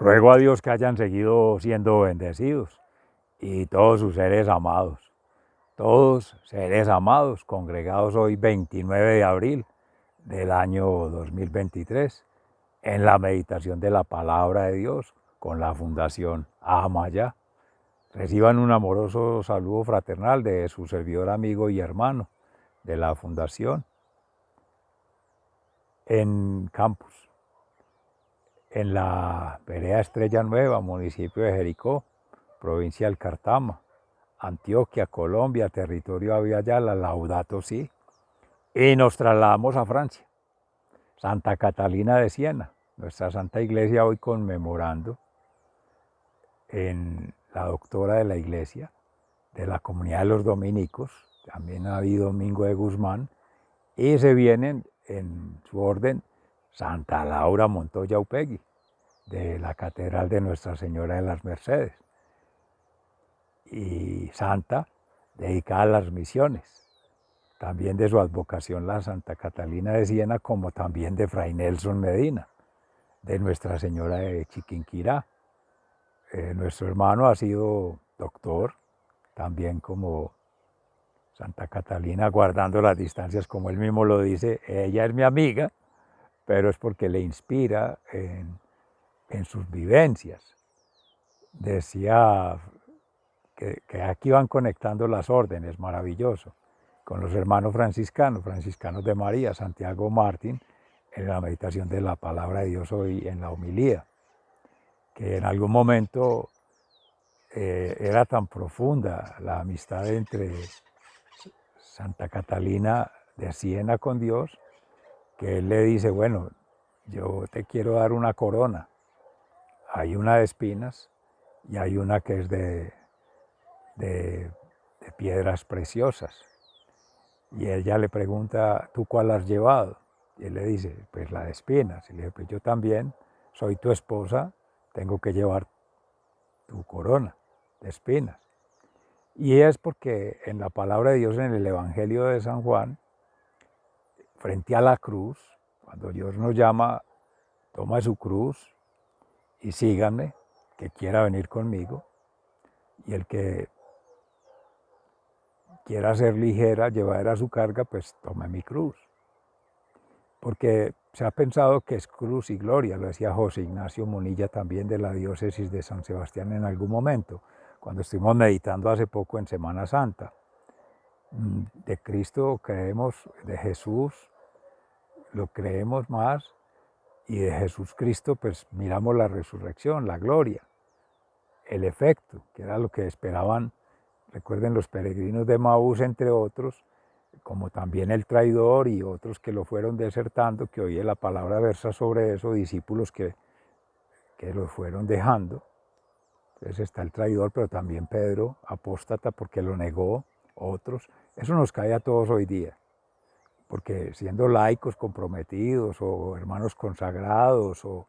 Ruego a Dios que hayan seguido siendo bendecidos y todos sus seres amados, congregados hoy 29 de abril del año 2023, en la meditación de la palabra de Dios con la Fundación Ahamaya. Reciban un amoroso saludo fraternal de su servidor, amigo y hermano de la Fundación en Campus, en la vereda Estrella Nueva, municipio de Jericó, provincia del Cartama, Antioquia, Colombia, territorio Abiyala, Laudato Si. Y nos trasladamos a Francia, Santa Catalina de Siena, nuestra Santa Iglesia hoy conmemorando en la doctora de la Iglesia, de la comunidad de los dominicos, también ha habido Domingo de Guzmán, y se vienen en su orden Santa Laura Montoya Upegui, de la Catedral de Nuestra Señora de las Mercedes, y santa dedicada a las misiones, también de su advocación la Santa Catalina de Siena, como también de Fray Nelson Medina, de Nuestra Señora de Chiquinquirá. Nuestro hermano ha sido doctor, también como Santa Catalina, guardando las distancias, como él mismo lo dice. Ella es mi amiga, pero es porque le inspira en sus vivencias. Decía que aquí van conectando las órdenes, maravilloso, con los hermanos franciscanos de María, Santiago Martín, en la meditación de la palabra de Dios hoy en la homilía, que en algún momento era tan profunda la amistad entre Santa Catalina de Siena con Dios, que él le dice, bueno, yo te quiero dar una corona. Hay una de espinas y hay una que es de piedras preciosas. Y ella le pregunta, ¿tú cuál has llevado? Y él le dice, pues la de espinas. Y le dice, pues yo también soy tu esposa, tengo que llevar tu corona de espinas. Y es porque en la palabra de Dios, en el Evangelio de San Juan, frente a la cruz, cuando Dios nos llama, toma su cruz y síganme, que quiera venir conmigo, y el que quiera ser ligera, llevadera su carga, pues tome mi cruz. Porque se ha pensado que es cruz y gloria, lo decía José Ignacio Munilla, también de la diócesis de San Sebastián en algún momento, cuando estuvimos meditando hace poco en Semana Santa. De Cristo creemos, de Jesús lo creemos más, y de Jesús Cristo pues miramos la resurrección, la gloria, el efecto, que era lo que esperaban, recuerden, los peregrinos de Maús, entre otros, como también el traidor y otros que lo fueron desertando, que hoy la palabra versa sobre eso, discípulos que lo fueron dejando. Entonces está el traidor, pero también Pedro, apóstata, porque lo negó, otros. Eso nos cae a todos hoy día, porque siendo laicos comprometidos o hermanos consagrados o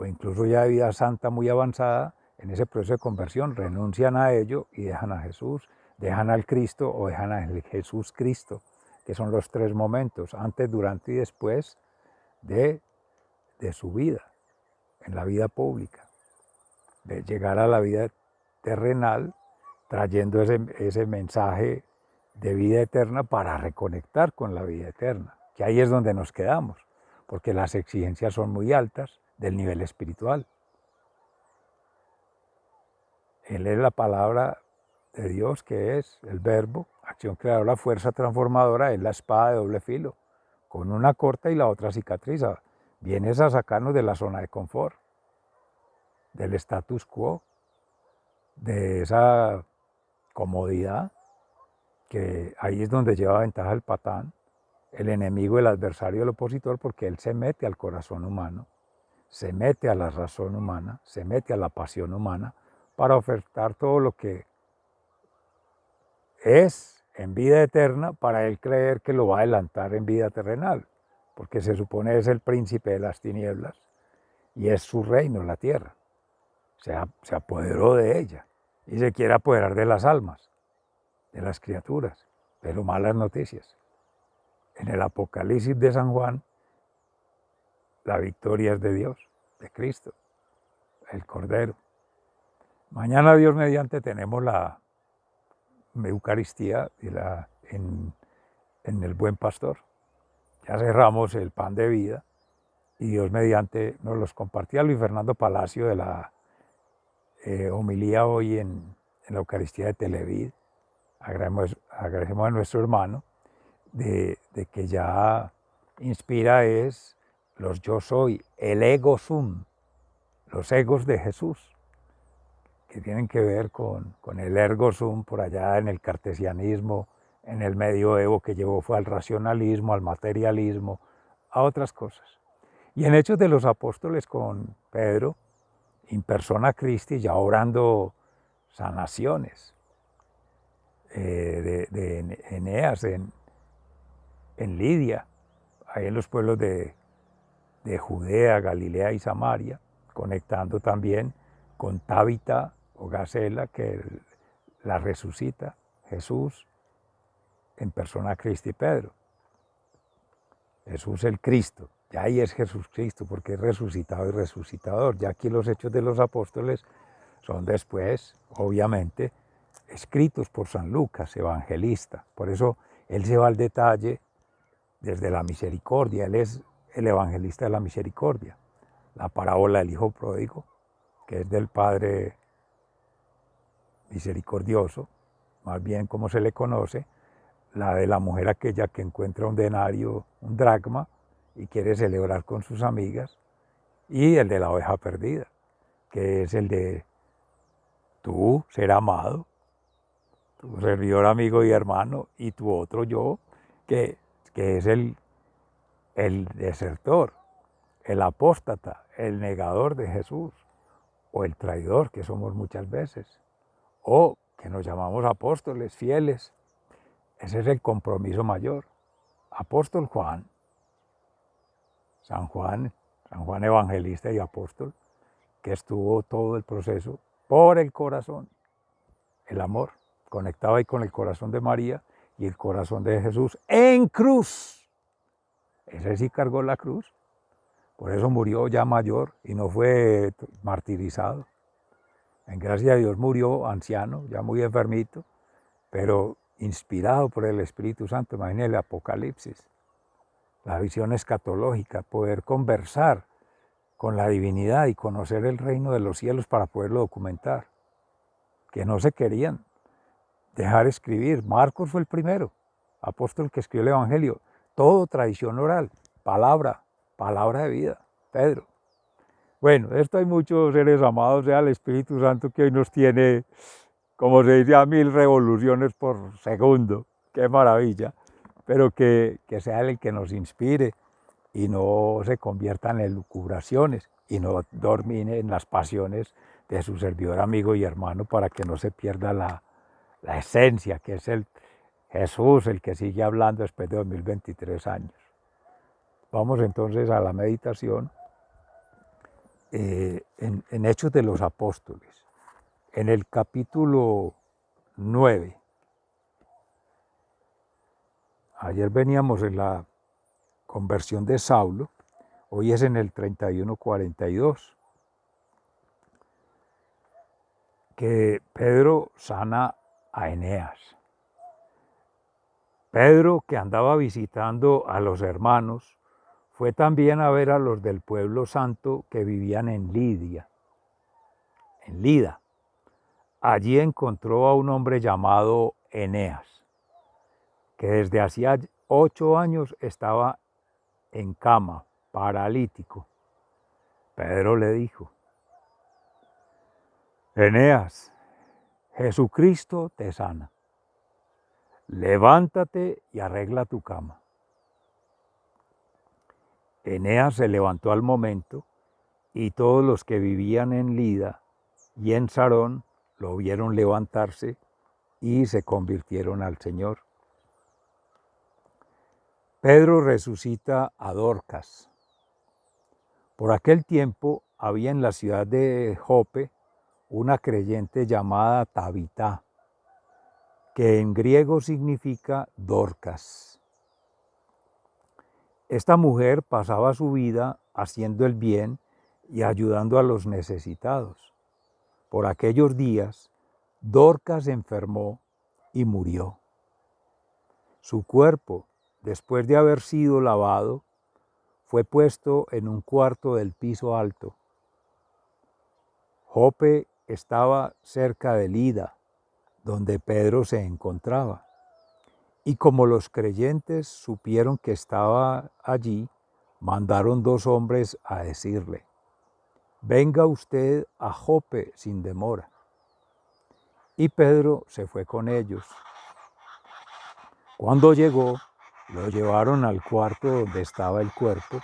incluso ya de vida santa muy avanzada, en ese proceso de conversión renuncian a ello y dejan a Jesús, dejan al Cristo o dejan a Jesús Cristo, que son los tres momentos, antes, durante y después de su vida, en la vida pública, de llegar a la vida terrenal, trayendo ese mensaje de vida eterna para reconectar con la vida eterna, que ahí es donde nos quedamos, porque las exigencias son muy altas del nivel espiritual. Él es la palabra de Dios, que es el verbo, acción creadora, fuerza transformadora, es la espada de doble filo, con una corta y la otra cicatriza. Vienes a sacarnos de la zona de confort, del status quo, de esa comodidad, que ahí es donde lleva ventaja el patán, el enemigo, el adversario, el opositor, porque él se mete al corazón humano, se mete a la razón humana, se mete a la pasión humana para ofertar todo lo que es en vida eterna para él creer que lo va a adelantar en vida terrenal, porque se supone es el príncipe de las tinieblas y es su reino, la tierra. Se apoderó de ella y se quiere apoderar de las almas, de las criaturas, pero malas noticias. En el Apocalipsis de San Juan, la victoria es de Dios, de Cristo. el Cordero. Mañana, Dios mediante, tenemos la Eucaristía en el Buen Pastor. Ya cerramos el pan de vida y Dios mediante nos los compartía Luis Fernando Palacio de la homilía hoy en la Eucaristía de Televid. Agradecemos a nuestro hermano de que ya inspira es los yo soy, el ego sum, los egos de Jesús, que tienen que ver con el ergo sum por allá en el cartesianismo, en el medioevo que llevó fue al racionalismo, al materialismo, a otras cosas. Y en Hechos de los Apóstoles con Pedro, in persona Christi, ya orando sanaciones de Eneas en Lidia, ahí en los pueblos de Judea, Galilea y Samaria, conectando también con Tabita o Gacela, que la resucita Jesús en persona Cristi Pedro. Jesús el Cristo, ya ahí es Jesús Cristo, porque es resucitado y resucitador. Ya aquí los Hechos de los Apóstoles son después, obviamente, escritos por San Lucas, evangelista. Por eso él se va al detalle desde la misericordia, él es el evangelista de la misericordia. La parábola del hijo pródigo, que es del Padre misericordioso, más bien como se le conoce, la de la mujer aquella que encuentra un denario, un dracma, y quiere celebrar con sus amigas, y el de la oveja perdida, que es el de tú, ser amado, tu servidor, amigo y hermano, y tu otro yo, que es el desertor, el apóstata, el negador de Jesús, o el traidor, que somos muchas veces, o que nos llamamos apóstoles fieles. Ese es el compromiso mayor. Apóstol Juan, San Juan evangelista y apóstol, que estuvo todo el proceso por el corazón, el amor, conectado ahí con el corazón de María y el corazón de Jesús en cruz. Ese sí cargó la cruz, por eso murió ya mayor y no fue martirizado. En gracia de Dios murió anciano, ya muy enfermito, pero inspirado por el Espíritu Santo. Imagínense el Apocalipsis, la visión escatológica, poder conversar con la divinidad y conocer el reino de los cielos para poderlo documentar, que no se querían dejar escribir. Marcos fue el primero apóstol que escribió el Evangelio, todo tradición oral, palabra de vida, Pedro. Bueno, esto hay muchos seres amados, sea el Espíritu Santo que hoy nos tiene, como se dice, a 1000 revoluciones por segundo, qué maravilla, pero que sea Él el que nos inspire y no se conviertan en elucubraciones y no domine en las pasiones de su servidor, amigo y hermano, para que no se pierda la esencia, que es el Jesús, el que sigue hablando después de 2023 años. Vamos entonces a la meditación en Hechos de los Apóstoles, en el capítulo 9. Ayer veníamos en la conversión de Saulo, hoy es en el 31:42, que Pedro sana a Eneas. Pedro, que andaba visitando a los hermanos, fue también a ver a los del pueblo santo que vivían en Lidia, en Lida. Allí encontró a un hombre llamado Eneas, que desde hacía 8 años estaba en cama, paralítico. Pedro le dijo: Eneas, Jesucristo te sana. Levántate y arregla tu cama. Eneas se levantó al momento y todos los que vivían en Lida y en Sarón lo vieron levantarse y se convirtieron al Señor. Pedro resucita a Dorcas. Por aquel tiempo había en la ciudad de Jope una creyente llamada Tabita, que en griego significa Dorcas. Esta mujer pasaba su vida haciendo el bien y ayudando a los necesitados. Por aquellos días, Dorcas enfermó y murió. Su cuerpo, después de haber sido lavado, fue puesto en un cuarto del piso alto. Jope estaba cerca de Lida, donde Pedro se encontraba. Y como los creyentes supieron que estaba allí, mandaron 2 hombres a decirle: venga usted a Jope sin demora. Y Pedro se fue con ellos. Cuando llegó, lo llevaron al cuarto donde estaba el cuerpo,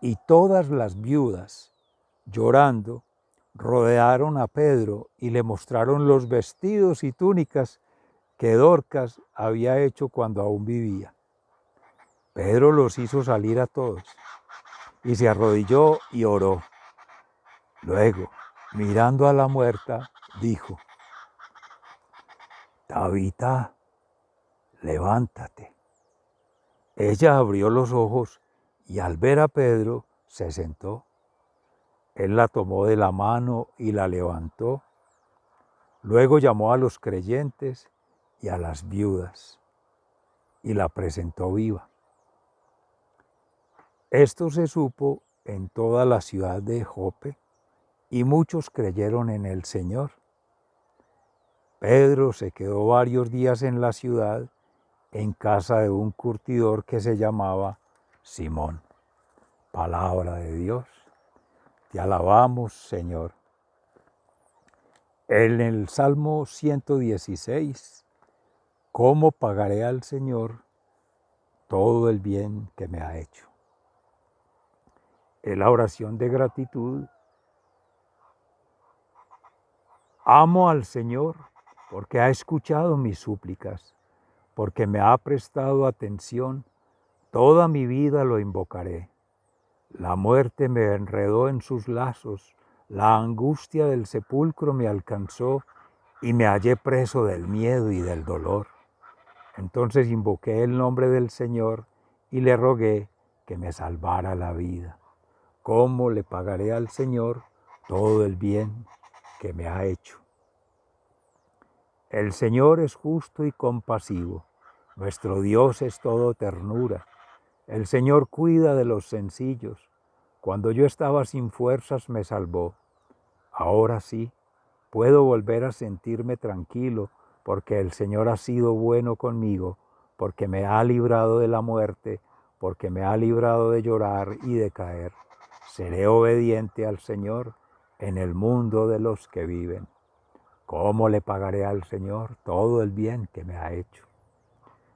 y todas las viudas, llorando, rodearon a Pedro y le mostraron los vestidos y túnicas que Dorcas había hecho cuando aún vivía. Pedro los hizo salir a todos y se arrodilló y oró. Luego, mirando a la muerta, dijo: Tabita, levántate. Ella abrió los ojos y al ver a Pedro se sentó. Él la tomó de la mano y la levantó. Luego llamó a los creyentes y a las viudas y la presentó viva. Esto se supo en toda la ciudad de Jope y muchos creyeron en el Señor. Pedro se quedó varios días en la ciudad, en casa de un curtidor que se llamaba Simón. Palabra de Dios. Te alabamos, Señor. En el Salmo 116, ¿cómo pagaré al Señor todo el bien que me ha hecho? En la oración de gratitud, amo al Señor porque ha escuchado mis súplicas, porque me ha prestado atención, toda mi vida lo invocaré. La muerte me enredó en sus lazos, la angustia del sepulcro me alcanzó y me hallé preso del miedo y del dolor. Entonces invoqué el nombre del Señor y le rogué que me salvara la vida. ¿Cómo le pagaré al Señor todo el bien que me ha hecho? El Señor es justo y compasivo. Nuestro Dios es todo ternura. El Señor cuida de los sencillos. Cuando yo estaba sin fuerzas me salvó. Ahora sí, puedo volver a sentirme tranquilo porque el Señor ha sido bueno conmigo, porque me ha librado de la muerte, porque me ha librado de llorar y de caer. Seré obediente al Señor en el mundo de los que viven. ¿Cómo le pagaré al Señor todo el bien que me ha hecho?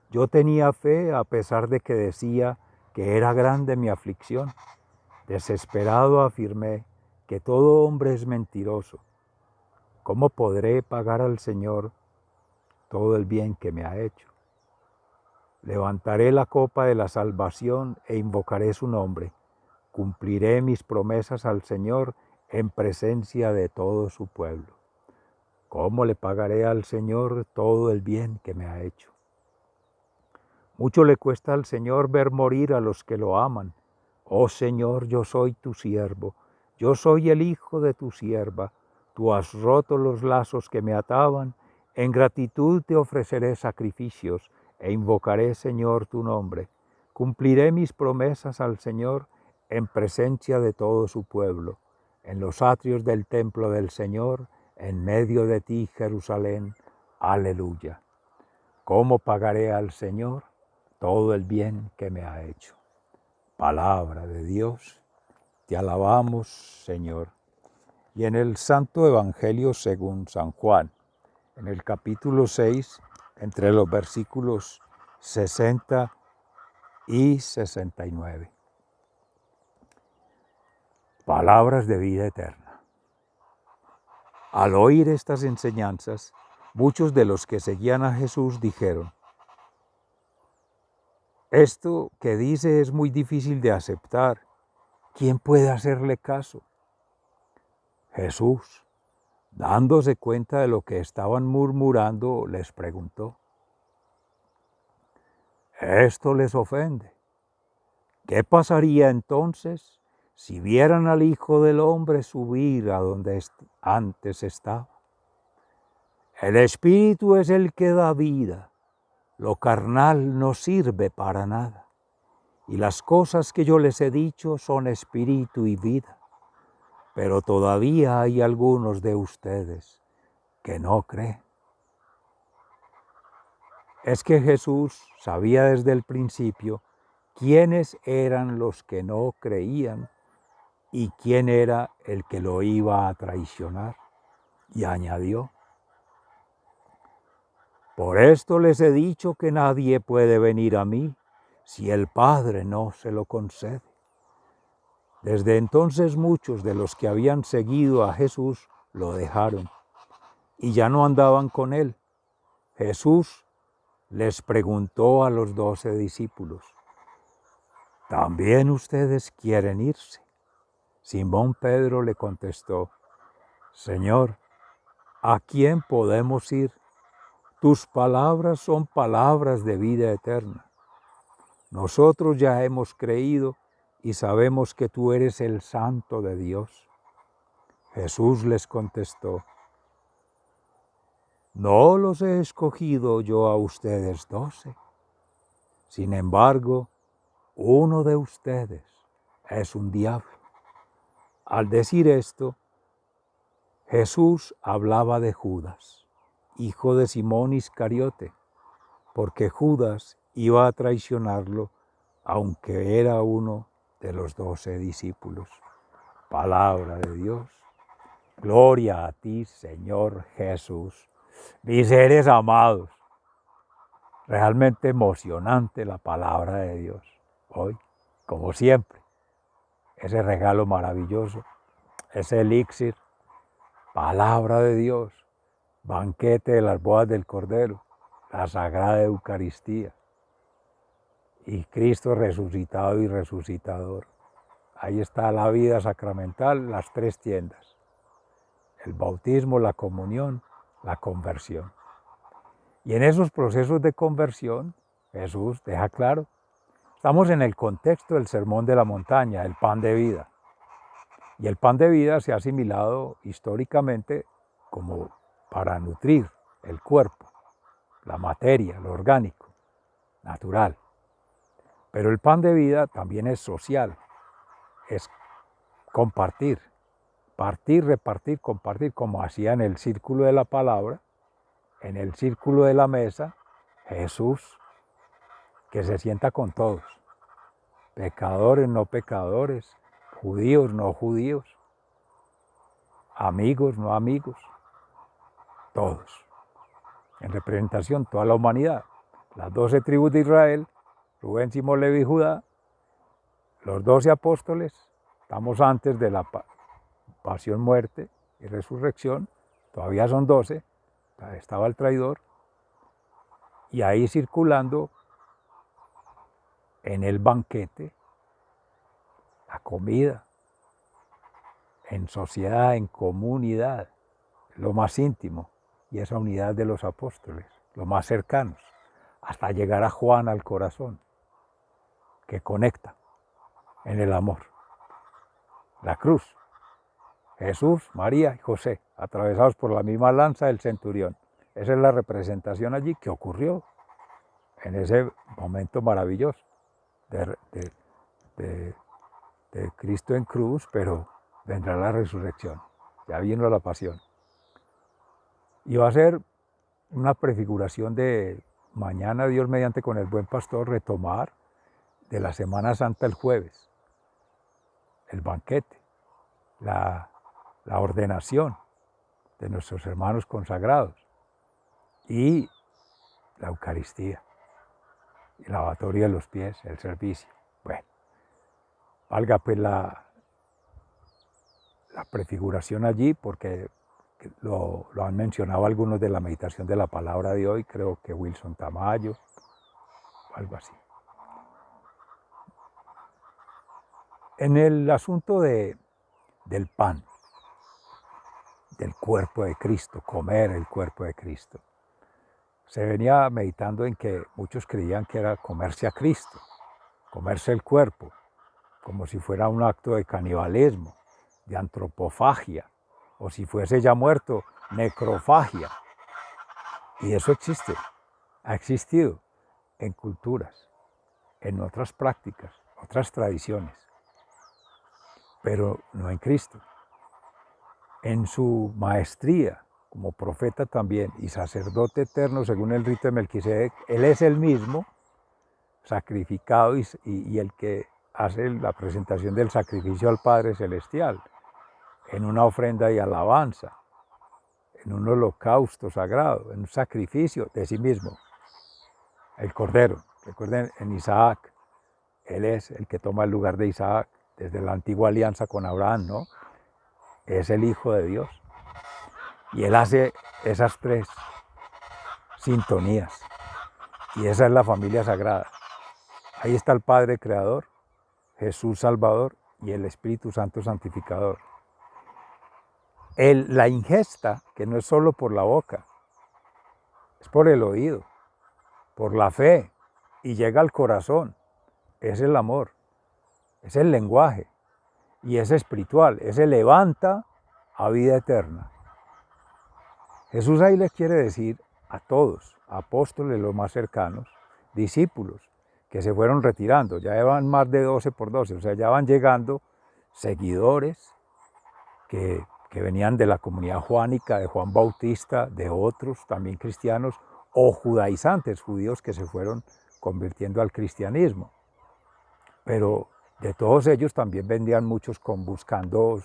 Yo tenía fe a pesar de que decía que era grande mi aflicción. Desesperado afirmé que todo hombre es mentiroso. ¿Cómo podré pagar al Señor todo el bien que me ha hecho? Levantaré la copa de la salvación e invocaré su nombre. Cumpliré mis promesas al Señor en presencia de todo su pueblo. ¿Cómo le pagaré al Señor todo el bien que me ha hecho? Mucho le cuesta al Señor ver morir a los que lo aman. Oh Señor, yo soy tu siervo, yo soy el hijo de tu sierva. Tú has roto los lazos que me ataban. En gratitud te ofreceré sacrificios e invocaré, Señor, tu nombre. Cumpliré mis promesas al Señor en presencia de todo su pueblo. En los atrios del templo del Señor, en medio de ti, Jerusalén. Aleluya. ¿Cómo pagaré al Señor todo el bien que me ha hecho? Palabra de Dios, te alabamos, Señor. Y en el Santo Evangelio según San Juan, en el capítulo 6, entre los versículos 60 y 69. Palabras de vida eterna. Al oír estas enseñanzas, muchos de los que seguían a Jesús dijeron: esto que dice es muy difícil de aceptar. ¿Quién puede hacerle caso? Jesús, dándose cuenta de lo que estaban murmurando, les preguntó: ¿esto les ofende? ¿Qué pasaría entonces si vieran al Hijo del Hombre subir a donde antes estaba. El Espíritu es el que da vida, lo carnal no sirve para nada. Y las cosas que yo les he dicho son espíritu y vida. Pero todavía hay algunos de ustedes que no creen. Es que Jesús sabía desde el principio quiénes eran los que no creían y quién era el que lo iba a traicionar. Y añadió: por esto les he dicho que nadie puede venir a mí si el Padre no se lo concede. Desde entonces muchos de los que habían seguido a Jesús lo dejaron y ya no andaban con él. Jesús les preguntó a los 12 discípulos: ¿también ustedes quieren irse? Simón Pedro le contestó: Señor, ¿a quién podemos ir? Tus palabras son palabras de vida eterna. Nosotros ya hemos creído y sabemos que tú eres el Santo de Dios. Jesús les contestó: no los he escogido yo a ustedes 12. Sin embargo, uno de ustedes es un diablo. Al decir esto, Jesús hablaba de Judas, hijo de Simón Iscariote, porque Judas iba a traicionarlo, aunque era uno de los 12 discípulos. Palabra de Dios. Gloria a ti, Señor Jesús. Mis seres amados, realmente emocionante la palabra de Dios hoy, como siempre. Ese regalo maravilloso, ese elixir, palabra de Dios, banquete de las bodas del Cordero, la Sagrada Eucaristía y Cristo resucitado y resucitador. Ahí está la vida sacramental, las 3 tiendas: el bautismo, la comunión, la conversión. Y en esos procesos de conversión, Jesús deja claro, estamos en el contexto del Sermón de la Montaña, el pan de vida. Y el pan de vida se ha asimilado históricamente como para nutrir el cuerpo, la materia, lo orgánico, natural. Pero el pan de vida también es social, es compartir, partir, repartir, compartir, como hacía en el círculo de la palabra, en el círculo de la mesa, Jesús, que se sienta con todos, pecadores, no pecadores, judíos, no judíos, amigos, no amigos, todos, en representación toda la humanidad, las 12 tribus de Israel, Rubén, Simón, Leví, Judá, los 12 apóstoles, estamos antes de la pasión, muerte y resurrección, todavía son 12, estaba el traidor, y ahí circulando en el banquete, la comida, en sociedad, en comunidad, lo más íntimo, y esa unidad de los apóstoles, los más cercanos, hasta llegar a Juan al corazón, que conecta en el amor. La cruz, Jesús, María y José, atravesados por la misma lanza del centurión. Esa es la representación allí que ocurrió en ese momento maravilloso de Cristo en cruz, pero vendrá la resurrección, ya vino la pasión. Y va a ser una prefiguración de mañana, Dios mediante, con el buen pastor, retomar de la Semana Santa el jueves, el banquete, la ordenación de nuestros hermanos consagrados y la Eucaristía, el lavatorio de los pies, el servicio. Bueno, valga pues la prefiguración allí, porque lo han mencionado algunos de la meditación de la palabra de hoy, creo que Wilson Tamayo, algo así. En el asunto del pan, del cuerpo de Cristo, comer el cuerpo de Cristo, se venía meditando en que muchos creían que era comerse a Cristo, comerse el cuerpo, como si fuera un acto de canibalismo, de antropofagia, o si fuese ya muerto, necrofagia. Y eso existe, ha existido en culturas, en otras prácticas, otras tradiciones, pero no en Cristo. En su maestría como profeta también y sacerdote eterno según el rito de Melquisedec, él es el mismo sacrificado y el que hace la presentación del sacrificio al Padre Celestial en una ofrenda y alabanza, en un holocausto sagrado, en un sacrificio de sí mismo. El Cordero, recuerden en Isaac, él es el que toma el lugar de Isaac desde la antigua alianza con Abraham, ¿no? Es el Hijo de Dios. Y él hace esas tres sintonías. Y esa es la familia sagrada. Ahí está el Padre Creador, Jesús Salvador y el Espíritu Santo Santificador. La ingesta, que no es solo por la boca, es por el oído, por la fe, y llega al corazón. Es el amor, es el lenguaje, y es espiritual, ese levanta a vida eterna. Jesús ahí les quiere decir a todos, apóstoles los más cercanos, discípulos, que se fueron retirando, ya van más de 12 por 12, o sea, ya van llegando seguidores que venían de la comunidad juánica, de Juan Bautista, de otros también cristianos, o judaizantes, judíos que se fueron convirtiendo al cristianismo. Pero de todos ellos también vendían muchos buscando,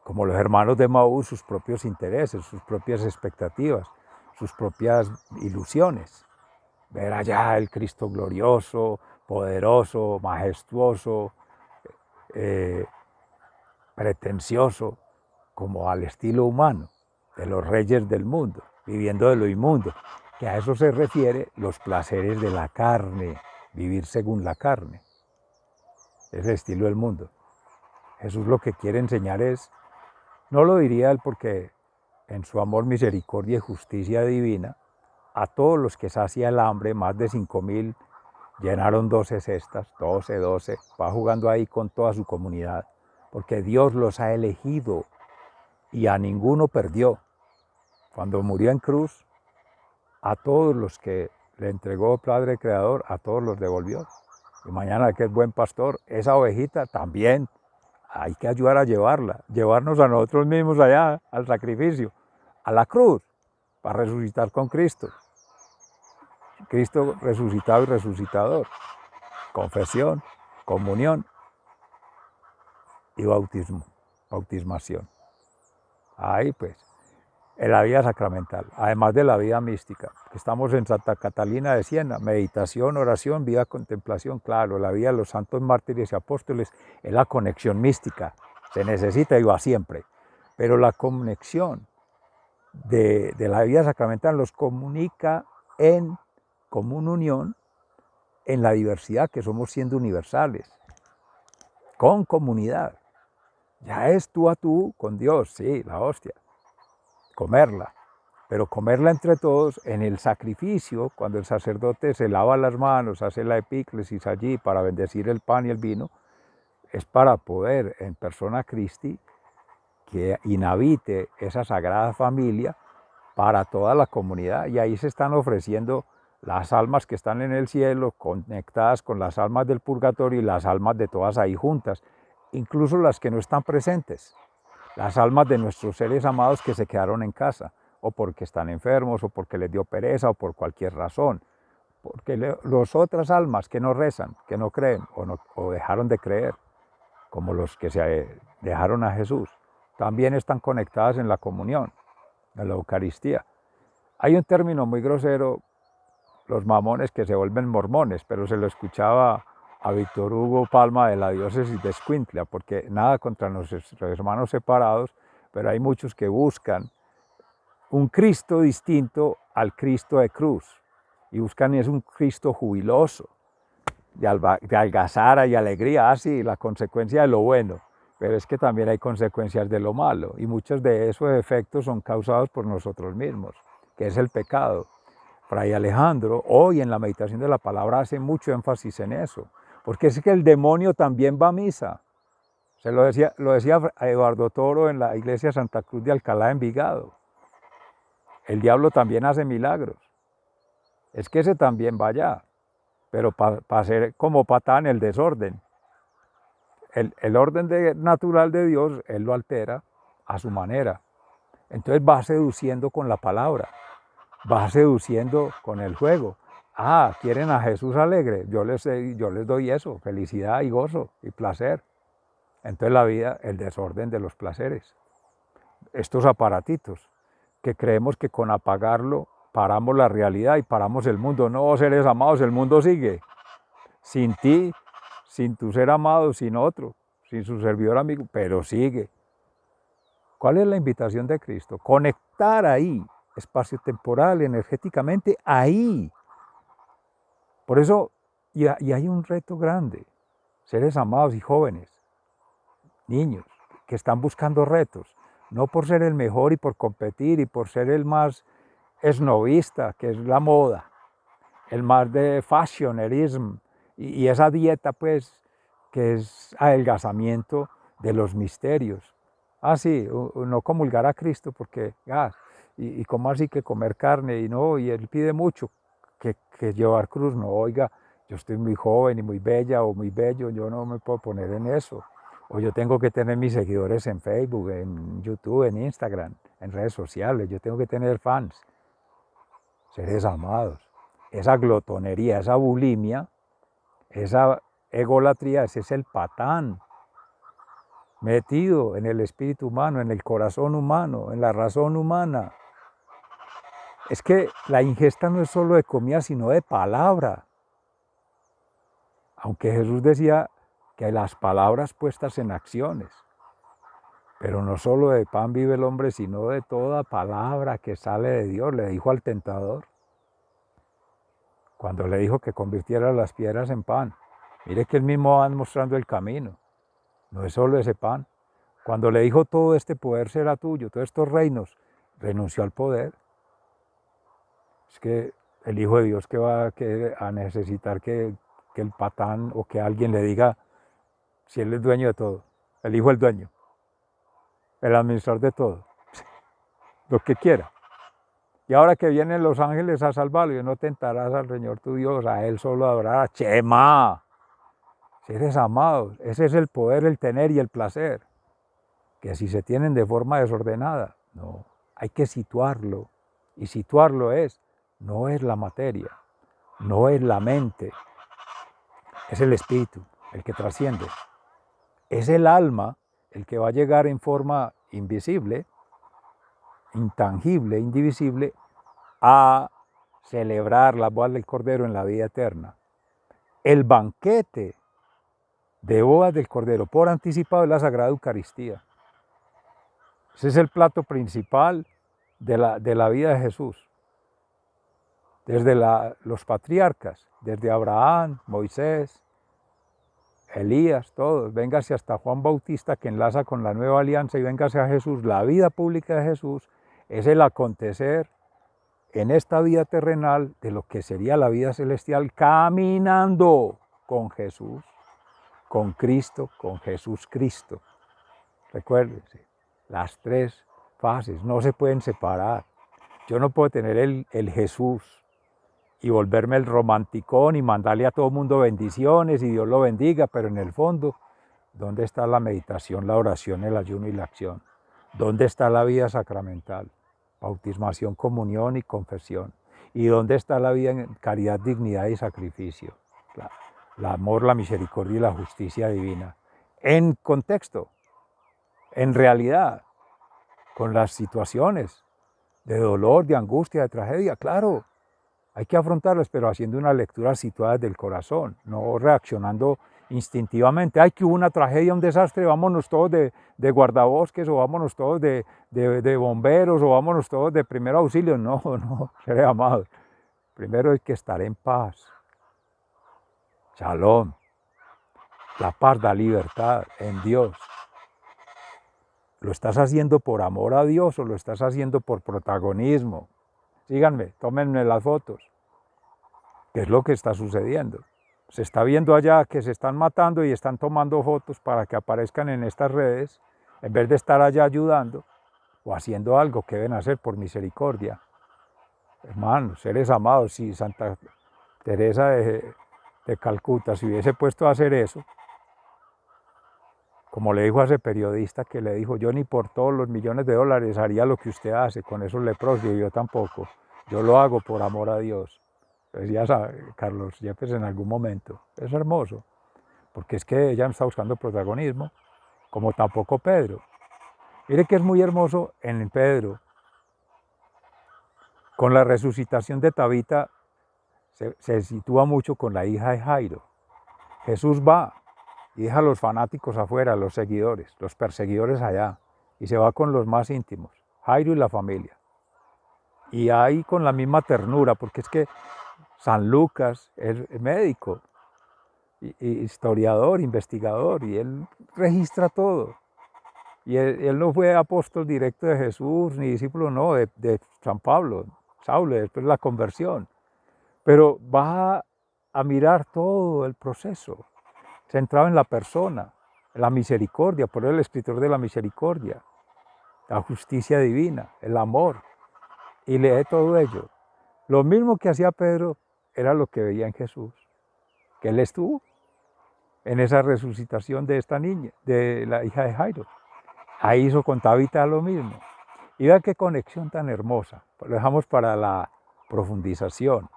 como los hermanos de Maús, sus propios intereses, sus propias expectativas, sus propias ilusiones. Ver allá el Cristo glorioso, poderoso, majestuoso, pretencioso, como al estilo humano, de los reyes del mundo, viviendo de lo inmundo, que a eso se refiere los placeres de la carne, vivir según la carne. Es el estilo del mundo. Jesús lo que quiere enseñar es, no lo diría él porque en su amor, misericordia y justicia divina, a todos los que sacia el hambre, más de 5,000, llenaron 12 cestas, 12, va jugando ahí con toda su comunidad, porque Dios los ha elegido y a ninguno perdió. Cuando murió en cruz, a todos los que le entregó el Padre Creador, a todos los devolvió. Y mañana que es buen pastor, esa ovejita también hay que ayudar a llevarla, llevarnos a nosotros mismos allá al sacrificio, a la cruz, para resucitar con Cristo. Cristo resucitado y resucitador. Confesión, comunión y bautismo, bautismación. Ahí pues, en la vida sacramental, además de la vida mística, que estamos en Santa Catalina de Siena, meditación, oración, vida, contemplación, claro, la vida de los santos mártires y apóstoles es la conexión mística, se necesita y va siempre, pero la conexión de la vida sacramental los comunica en común unión en la diversidad que somos siendo universales, con comunidad. Ya es tú a tú con Dios, sí, la hostia, comerla, pero comerla entre todos en el sacrificio, cuando el sacerdote se lava las manos, hace la epíclesis allí para bendecir el pan y el vino, es para poder en persona Christi que inhabite esa sagrada familia para toda la comunidad, y ahí se están ofreciendo las almas que están en el cielo conectadas con las almas del purgatorio y las almas de todas ahí juntas, incluso las que no están presentes, las almas de nuestros seres amados que se quedaron en casa, o porque están enfermos, o porque les dio pereza, o por cualquier razón, porque las otras almas que no rezan, que no creen, o dejaron de creer, como los que se dejaron a Jesús, también están conectadas en la comunión, en la Eucaristía. Hay un término muy grosero, los mamones que se vuelven mormones, pero se lo escuchaba a Víctor Hugo Palma de la diócesis de Escuintla, porque nada contra nuestros hermanos separados, pero hay muchos que buscan un Cristo distinto al Cristo de cruz, y buscan es un Cristo jubiloso, de algazara y alegría, sí, la consecuencia de lo bueno, pero es que también hay consecuencias de lo malo, y muchos de esos efectos son causados por nosotros mismos, que es el pecado. Fray Alejandro, hoy en la meditación de la palabra, hace mucho énfasis en eso, porque es que el demonio también va a misa. Lo decía Eduardo Toro en la iglesia Santa Cruz de Alcalá de Envigado. El diablo también hace milagros. Es que ese también va allá, pero para ser como patán el desorden. El orden natural de Dios, Él lo altera a su manera. Entonces va seduciendo con la palabra, va seduciendo con el juego. Ah, ¿quieren a Jesús alegre? Yo les doy eso, felicidad y gozo y placer. Entonces la vida, el desorden de los placeres. Estos aparatitos que creemos que con apagarlo paramos la realidad y paramos el mundo. No, seres amados, el mundo sigue. Sin ti, sin tu ser amado, sin otro, sin su servidor amigo, pero sigue. ¿Cuál es la invitación de Cristo? Conectar ahí, espacio temporal, energéticamente, ahí. Por eso, y hay un reto grande, seres amados y jóvenes, niños, que están buscando retos, no por ser el mejor y por competir y por ser el más esnovista, que es la moda, el más de fashionerism, y esa dieta, pues, que es adelgazamiento de los misterios. Ah, sí, no comulgar a Cristo porque, y cómo así que comer carne, y no, y Él pide mucho, que llevar cruz, no, oiga, yo estoy muy joven y muy bella o muy bello, yo no me puedo poner en eso. O yo tengo que tener mis seguidores en Facebook, en YouTube, en Instagram, en redes sociales, yo tengo que tener fans. Seres amados, esa glotonería, esa bulimia, esa egolatría, ese es el patán metido en el espíritu humano, en el corazón humano, en la razón humana. Es que la ingesta no es solo de comida, sino de palabra. Aunque Jesús decía que las palabras puestas en acciones, pero no solo de pan vive el hombre, sino de toda palabra que sale de Dios, le dijo al tentador. Cuando le dijo que convirtiera las piedras en pan. Mire que él mismo va mostrando el camino. No es solo ese pan. Cuando le dijo todo este poder será tuyo, todos estos reinos, renunció al poder. Es que el Hijo de Dios que va a necesitar que el patán o que alguien le diga si él es dueño de todo. El Hijo es el dueño, el administrador de todo, lo que quiera. Y ahora que vienen los ángeles a salvarlo, y no tentarás al Señor tu Dios, a Él solo adorarás. ¡Chema! Seres amados, ese es el poder, el tener y el placer. Que si se tienen de forma desordenada, no, hay que situarlo. Y situarlo no es la materia, no es la mente, es el espíritu, el que trasciende. Es el alma el que va a llegar en forma invisible, intangible, indivisible, a celebrar la boda del Cordero en la vida eterna. El banquete de bodas del Cordero por anticipado es la Sagrada Eucaristía. Ese es el plato principal de la vida de Jesús. Desde los patriarcas, desde Abraham, Moisés, Elías, todos, véngase hasta Juan Bautista que enlaza con la nueva alianza y véngase a Jesús. La vida pública de Jesús es el acontecer en esta vida terrenal de lo que sería la vida celestial caminando con Jesús, con Cristo, con Jesús Cristo. Recuérdense, las tres fases no se pueden separar. Yo no puedo tener el Jesús y volverme el romanticón y mandarle a todo mundo bendiciones y Dios lo bendiga, pero en el fondo, ¿dónde está la meditación, la oración, el ayuno y la acción? ¿Dónde está la vida sacramental? Bautismación, comunión y confesión. ¿Y dónde está la vida en caridad, dignidad y sacrificio? El amor, la misericordia y la justicia divina. En contexto, en realidad, con las situaciones de dolor, de angustia, de tragedia, claro, hay que afrontarlas, pero haciendo una lectura situada del corazón, no reaccionando instintivamente. Ay, que hubo una tragedia, un desastre, vámonos todos de guardabosques, o vámonos todos de bomberos, o vámonos todos de primer auxilio. No, no, seres amados. Primero hay que estar en paz. Shalom. La paz da libertad en Dios. ¿Lo estás haciendo por amor a Dios o lo estás haciendo por protagonismo? Síganme, tómenme las fotos. ¿Qué es lo que está sucediendo? se está viendo allá que se están matando y están tomando fotos para que aparezcan en estas redes, en vez de estar allá ayudando o haciendo algo que deben hacer por misericordia. Hermanos, seres amados, si Santa Teresa de Calcuta se hubiese puesto a hacer eso, como le dijo a ese periodista que le dijo, yo ni por todos los millones de dólares haría lo que usted hace con esos leprosos, y yo tampoco, yo lo hago por amor a Dios. Decía Carlos Yepes en algún momento, es hermoso, porque es que ella no está buscando protagonismo, como tampoco Pedro. Mire que es muy hermoso en Pedro, con la resucitación de Tabita, se sitúa mucho con la hija de Jairo. Jesús va y deja a los fanáticos afuera, los seguidores, los perseguidores allá, y se va con los más íntimos, Jairo y la familia. Y ahí con la misma ternura, porque es que San Lucas es médico, historiador, investigador, y él registra todo. Y él no fue apóstol directo de Jesús, ni discípulo, no, de San Pablo, Saulo, después la conversión. Pero va a mirar todo el proceso, centrado en la persona, en la misericordia, por eso el escritor de la misericordia, la justicia divina, el amor, y lee todo ello. Lo mismo que hacía Pedro era lo que veía en Jesús, que él estuvo en esa resucitación de esta niña, de la hija de Jairo. Ahí hizo con Tabita lo mismo. Y vea qué conexión tan hermosa. Lo dejamos para la profundización.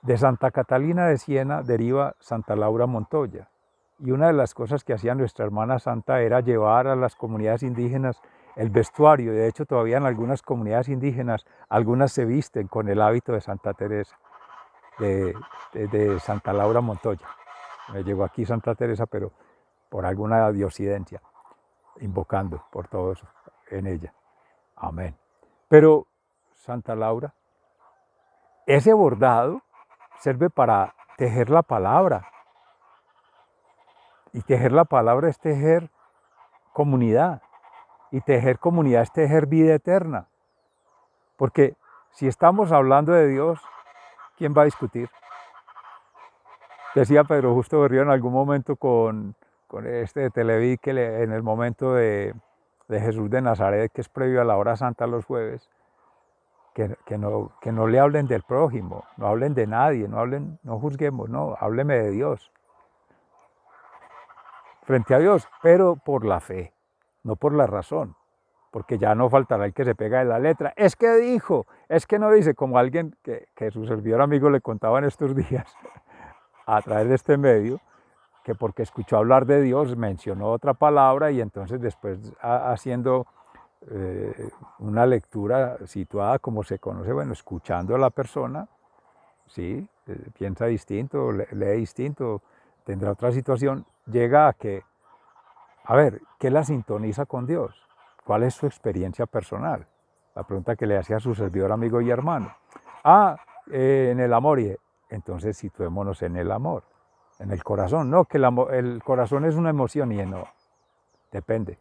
De Santa Catalina de Siena deriva Santa Laura Montoya. Y una de las cosas que hacía nuestra hermana santa era llevar a las comunidades indígenas el vestuario. De hecho, todavía en algunas comunidades indígenas, algunas se visten con el hábito de Santa Teresa, de Santa Laura Montoya. Me llegó aquí Santa Teresa, pero por alguna diosidencia, invocando por todos en ella. Amén. Pero Santa Laura, ese bordado sirve para tejer la palabra. Y tejer la palabra es tejer comunidad. Y tejer comunidad es tejer vida eterna. Porque si estamos hablando de Dios, ¿quién va a discutir? Decía Pedro Justo Berrío en algún momento con este de Televid, que en el momento de Jesús de Nazaret, que es previo a la hora santa los jueves, que no le hablen del prójimo, no hablen de nadie, no juzguemos, no, hábleme de Dios. Frente a Dios, pero por la fe, no por la razón, porque ya no faltará el que se pega de la letra. Es que dijo, es que no dice, como alguien que su servidor amigo le contaba en estos días, a través de este medio, que porque escuchó hablar de Dios mencionó otra palabra y entonces después haciendo una lectura situada como se conoce, bueno, escuchando a la persona, sí, piensa distinto, lee distinto, tendrá otra situación, llega a que, a ver, ¿qué la sintoniza con Dios? ¿Cuál es su experiencia personal? La pregunta que le hacía a su servidor amigo y hermano. En el amor, y entonces situémonos en el amor, en el corazón. No, que el corazón es una emoción, y no, depende.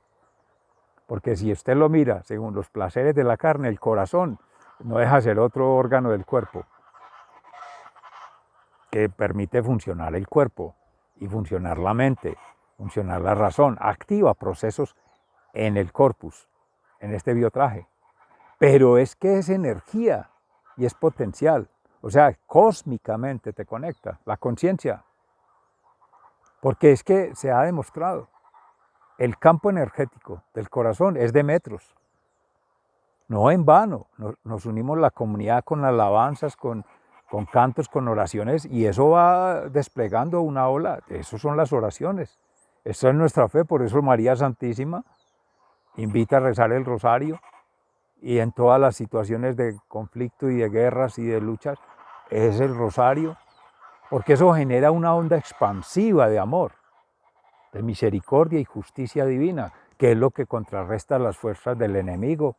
Porque si usted lo mira según los placeres de la carne, el corazón no deja de ser otro órgano del cuerpo que permite funcionar el cuerpo y funcionar la mente, funcionar la razón, activa procesos en el corpus, en este biotraje. Pero es que es energía y es potencial, o sea, cósmicamente te conecta, la conciencia. Porque es que se ha demostrado, el campo energético del corazón es de metros. No en vano, nos unimos la comunidad con alabanzas, con cantos, con oraciones, y eso va desplegando una ola. Eso son las oraciones. Eso es nuestra fe, por eso María Santísima invita a rezar el rosario, y en todas las situaciones de conflicto y de guerras y de luchas, es el rosario, porque eso genera una onda expansiva de amor, de misericordia y justicia divina, que es lo que contrarresta las fuerzas del enemigo,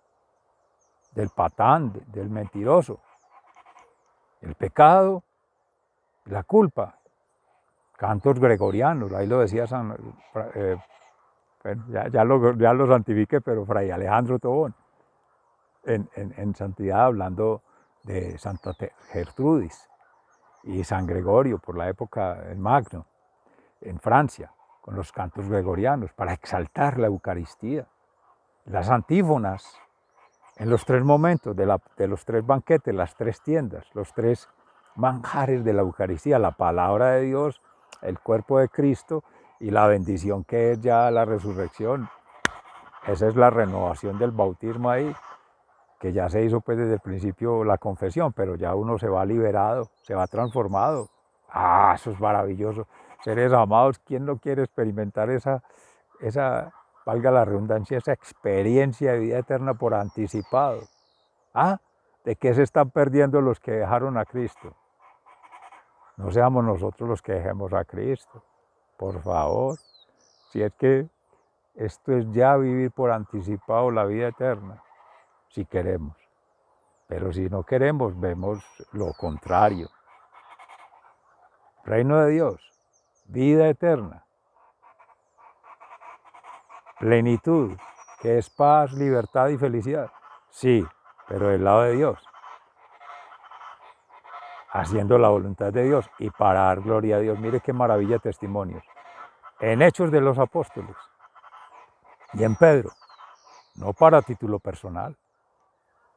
del patán, del mentiroso, el pecado, la culpa. Cantos gregorianos, ahí lo decía ya lo santifiqué, pero Fray Alejandro Tobón, en santidad, hablando de Santa Gertrudis. y San Gregorio por la época del Magno, en Francia, con los cantos gregorianos, para exaltar la Eucaristía. Las antífonas, en los tres momentos de los tres banquetes, las tres tiendas, los tres manjares de la Eucaristía, la palabra de Dios, el cuerpo de Cristo y la bendición que es ya la resurrección. Esa es la renovación del bautismo ahí, que ya se hizo pues desde el principio la confesión, pero ya uno se va liberado, se va transformado. Ah, eso es maravilloso. Seres amados, ¿quién no quiere experimentar esa, valga la redundancia, esa experiencia de vida eterna por anticipado? ¿Ah? ¿De qué se están perdiendo los que dejaron a Cristo? No seamos nosotros los que dejemos a Cristo, por favor. Si es que esto es ya vivir por anticipado la vida eterna, si queremos. Pero si no queremos, vemos lo contrario. Reino de Dios, vida eterna, plenitud, que es paz, libertad y felicidad. Sí, pero del lado de Dios, haciendo la voluntad de Dios y para dar gloria a Dios. Mire qué maravilla de testimonios. En Hechos de los Apóstoles y en Pedro, no para título personal,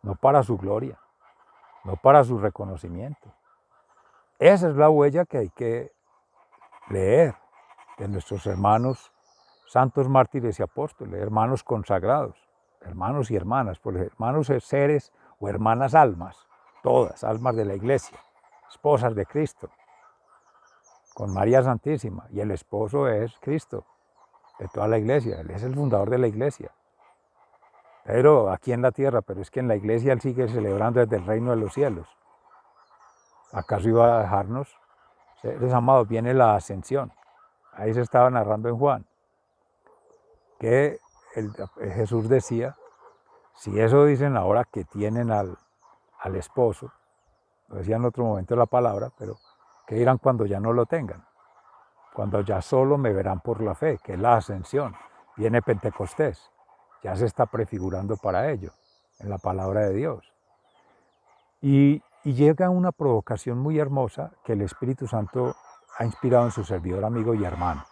no para su gloria, no para su reconocimiento. Esa es la huella que hay que leer de nuestros hermanos santos mártires y apóstoles, hermanos consagrados, hermanos y hermanas, porque hermanos es seres o hermanas almas, todas, almas de la iglesia, esposas de Cristo, con María Santísima, y el esposo es Cristo, de toda la iglesia, él es el fundador de la iglesia. Pero aquí en la tierra, pero es que en la iglesia él sigue celebrando desde el reino de los cielos. ¿Acaso iba a dejarnos? Seres amados, viene la ascensión. Ahí se estaba narrando en Juan, que Jesús decía, si eso dicen ahora que tienen al esposo, lo decía en otro momento la palabra, pero ¿qué dirán cuando ya no lo tengan? Cuando ya solo me verán por la fe, que es la ascensión. Viene Pentecostés, ya se está prefigurando para ello, en la palabra de Dios. Y llega una provocación muy hermosa que el Espíritu Santo ha inspirado en su servidor, amigo y hermano.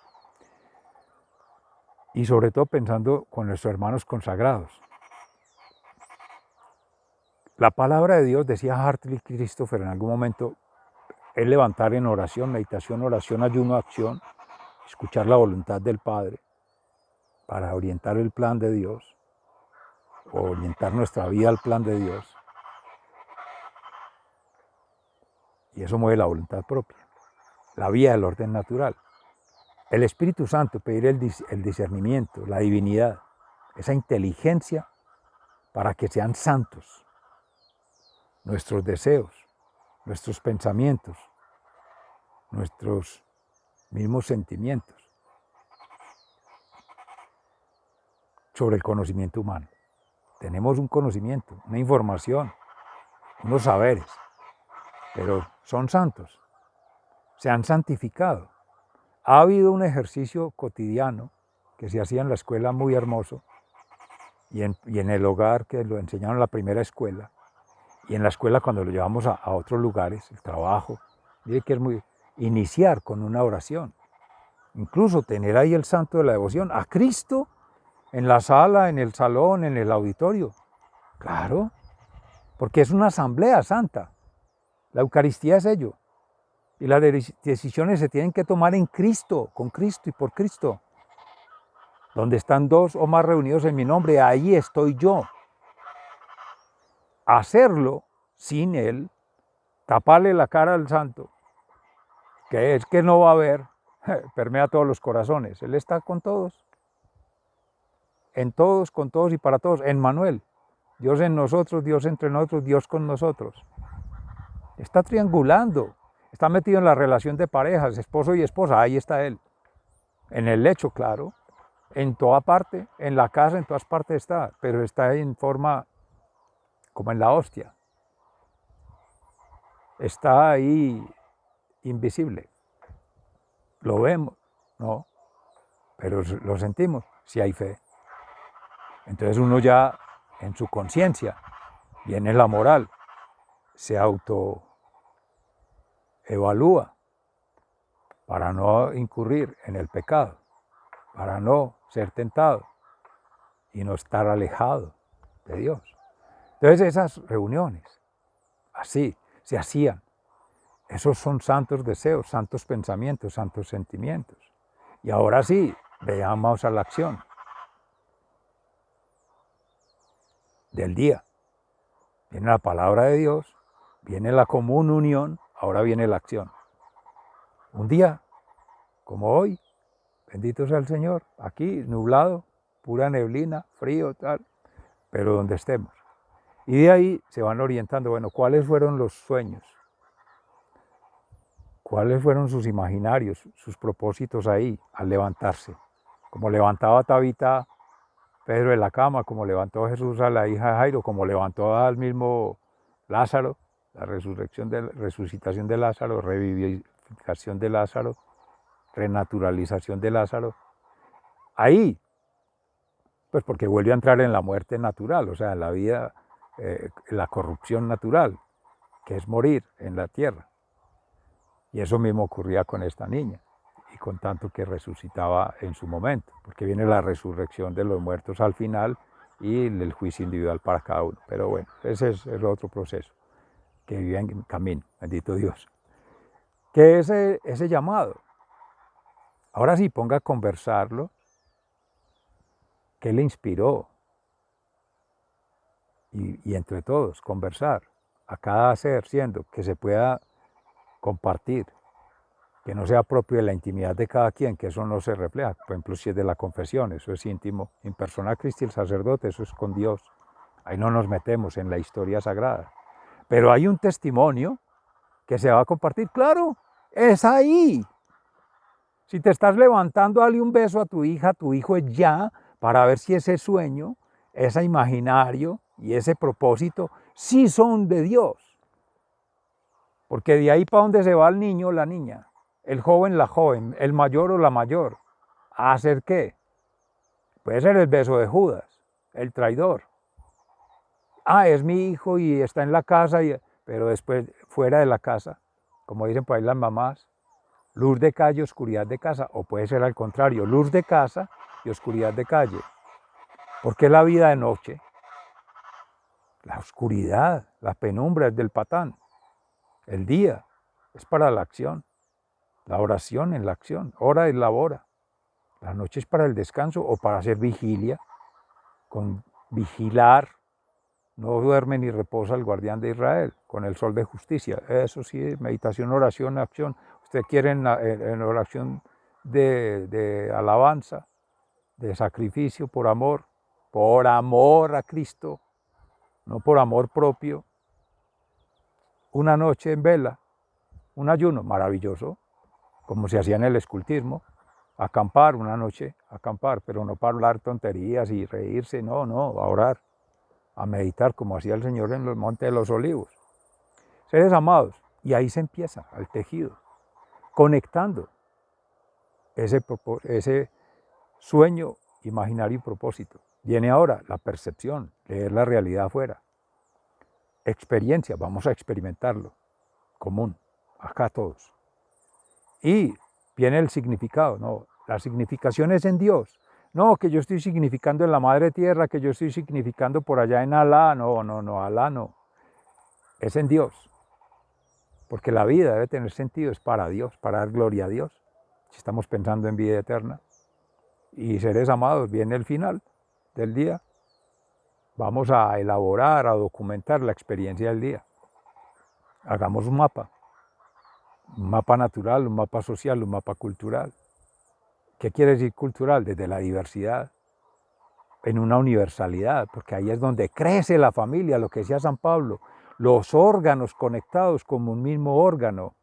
Y sobre todo pensando con nuestros hermanos consagrados. La palabra de Dios, decía Hartley Christopher en algún momento, es levantar en oración, meditación, oración, ayuno, acción, escuchar la voluntad del Padre para orientar el plan de Dios, o orientar nuestra vida al plan de Dios. Y eso mueve la voluntad propia, la vía del orden natural. El Espíritu Santo, pedir el discernimiento, la divinidad, esa inteligencia para que sean santos nuestros deseos, nuestros pensamientos, nuestros mismos sentimientos sobre el conocimiento humano. Tenemos un conocimiento, una información, unos saberes, pero son santos, se han santificado. Ha habido un ejercicio cotidiano que se hacía en la escuela muy hermoso y en el hogar que lo enseñaron en la primera escuela y en la escuela cuando lo llevamos a otros lugares, el trabajo. Mire que es muy iniciar con una oración, incluso tener ahí el santo de la devoción a Cristo en la sala, en el salón, en el auditorio. Claro, porque es una asamblea santa. La Eucaristía es ello. Y las decisiones se tienen que tomar en Cristo, con Cristo y por Cristo. Donde están dos o más reunidos en mi nombre, ahí estoy yo. Hacerlo sin Él, taparle la cara al santo, que es que no va a haber, permea todos los corazones. Él está con todos, en todos, con todos y para todos. En Manuel, Dios en nosotros, Dios entre nosotros, Dios con nosotros. Está triangulando, está metido en la relación de parejas, esposo y esposa, ahí está Él. En el lecho, claro, en toda parte, en la casa, en todas partes está, pero está en forma como en la hostia. Está ahí invisible. Lo vemos, no, pero lo sentimos si hay fe. Entonces uno ya en su conciencia, viene la moral, se evalúa para no incurrir en el pecado, para no ser tentado y no estar alejado de Dios. Entonces esas reuniones, así, se hacían. Esos son santos deseos, santos pensamientos, santos sentimientos. Y ahora sí, veamos a la acción del día. Viene la palabra de Dios, viene la común unión, ahora viene la acción. Un día, como hoy, bendito sea el Señor, aquí nublado, pura neblina, frío, tal, pero donde estemos. Y de ahí se van orientando, bueno, ¿cuáles fueron los sueños? ¿Cuáles fueron sus imaginarios, sus propósitos ahí al levantarse? Como levantaba Tabita Pedro de la cama, como levantó Jesús a la hija de Jairo, como levantó al mismo Lázaro, la resucitación de Lázaro, revivificación de Lázaro, renaturalización de Lázaro. Ahí, pues porque vuelve a entrar en la muerte natural, o sea, en la vida, la corrupción natural, que es morir en la tierra. Y eso mismo ocurría con esta niña, y con tanto que resucitaba en su momento, porque viene la resurrección de los muertos al final y el juicio individual para cada uno. Pero bueno, ese es el otro proceso que vive en camino, bendito Dios. Que ese llamado, ahora sí ponga a conversarlo, ¿qué le inspiró? Y entre todos, conversar, a cada ser siendo, que se pueda compartir, que no sea propio de la intimidad de cada quien, que eso no se refleja. Por ejemplo, si es de la confesión, eso es íntimo. In persona Christi, el sacerdote, eso es con Dios. Ahí no nos metemos en la historia sagrada. Pero hay un testimonio que se va a compartir. Claro, es ahí. Si te estás levantando, dale un beso a tu hija, a tu hijo es ya, para ver si ese sueño, ese imaginario y ese propósito sí son de Dios. Porque de ahí para dónde se va el niño o la niña, el joven, la joven, el mayor o la mayor. ¿A hacer qué? Puede ser el beso de Judas, el traidor. Ah, es mi hijo y está en la casa, pero después fuera de la casa, como dicen por ahí las mamás, luz de calle, oscuridad de casa, o puede ser al contrario, luz de casa y oscuridad de calle. ¿Por qué la vida de noche? La oscuridad, la penumbra es del patán. El día es para la acción, la oración en la acción, hora es la hora. La noche es para el descanso o para hacer vigilia, con vigilar. No duerme ni reposa el guardián de Israel, con el sol de justicia. Eso sí, meditación, oración, acción. Usted quiere en oración de alabanza, de sacrificio por amor a Cristo, no por amor propio. Una noche en vela, un ayuno maravilloso, como se hacía en el escultismo, acampar una noche, acampar, pero no para hablar tonterías y reírse, no, a orar, a meditar como hacía el Señor en los Montes de los Olivos. Seres amados, y ahí se empieza el tejido, conectando ese sueño, imaginario y propósito. Viene ahora la percepción, leer la realidad afuera. Experiencia, vamos a experimentarlo, común, acá todos. Y viene el significado, no, la significación es en Dios. No, que yo estoy significando en la Madre Tierra, que yo estoy significando por allá en Alá, no, Alá no. Es en Dios. Porque la vida debe tener sentido, es para Dios, para dar gloria a Dios. Si estamos pensando en vida eterna. Y seres amados, viene el final del día. Vamos a elaborar, a documentar la experiencia del día. Hagamos un mapa natural, un mapa social, un mapa cultural. ¿Qué quiere decir cultural? Desde la diversidad, en una universalidad, porque ahí es donde crece la familia, lo que decía San Pablo, los órganos conectados como un mismo órgano.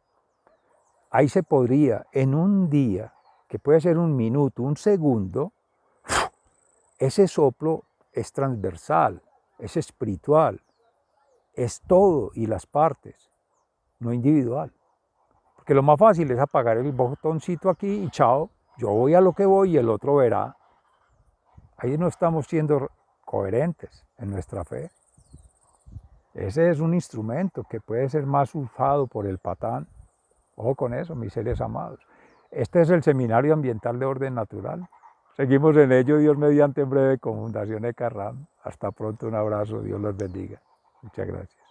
Ahí se podría, en un día, que puede ser un minuto, un segundo, ese soplo es transversal, es espiritual, es todo y las partes, no individual. Porque lo más fácil es apagar el botoncito aquí y chao, yo voy a lo que voy y el otro verá. Ahí no estamos siendo coherentes en nuestra fe. Ese es un instrumento que puede ser más usado por el patán Ojo con eso, mis seres amados. Este es el Seminario Ambiental de Orden Natural. Seguimos en ello, Dios mediante, en breve, con Fundación Ecarram. Hasta pronto, un abrazo, Dios los bendiga. Muchas gracias.